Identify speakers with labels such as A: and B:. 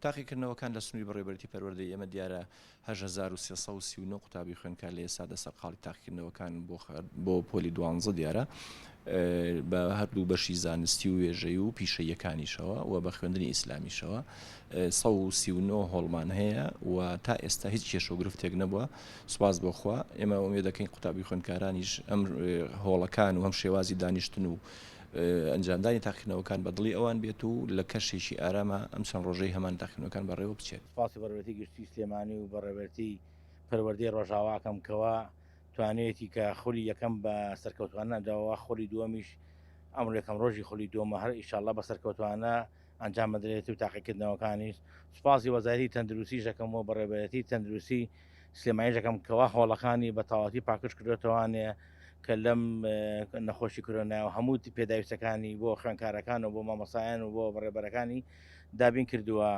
A: تاقیکردنەوەکان لە سنووری بەڕێوەبەرێتی پەروەردەی ئێمە دیارە 1339 قوتابی خوێندکار لە ئێستا دەسەر قاڵی تاقیکردنەوەکان بۆ پۆلی 12 دیارە بە هەردوو بەشی زانستی و وێژەی و پیشەیەکانیشەوە و بە خوێندنی ئیسلامیشەوە 139 هۆڵمان هەیە و تا ئێستا هیچ کێشەوگرفتێک نەبووە. سوپاس بۆخوا ئێمە ئومێد دەکەین قوتابی خوێندکارانیش ئەم هۆڵەکان و هەم شێوازی دانیشتن و ئەنجامدانی تاقیکردنەوەکان بە دڵی ئەوان بێت و لە کەشێکی ئارامە ئەم چەند ڕۆژەی هەمان تاقیکردنەوەکان بەڕێوە بچێت.
B: سپاسی بەڕێوەبەرێتی گشتی سلێمانی و بەڕێوەبەرێتی پەروەردەی ڕۆژاواکەم کەوا توانێتی کە خولی یەکەم بە سەرکەوتوانە داوە خولی دووەمیش ئەمڕۆ یەکەم ڕۆژی خولی دووەمە هەر ئینشاءالله بە سەرکەوتوانە ئەنجام بدرێت و تاقیکردنەوەکانیش. سوپاسی وەزارەتی تەندروستی ژەکەم و بەڕێوەبەرێتی تەندروستی سلێمانی ژەکەم کەوا هۆڵەکانی بە تەواوەتی پاکش کردوێتەوانێ کە لەم نەخۆشی کۆرۆنا و هەموو پێداویستەکانی بۆ خوێندکارەکان و بۆ مامۆستایان و بۆ بەڕێوەبەرەکانی دابین کردووە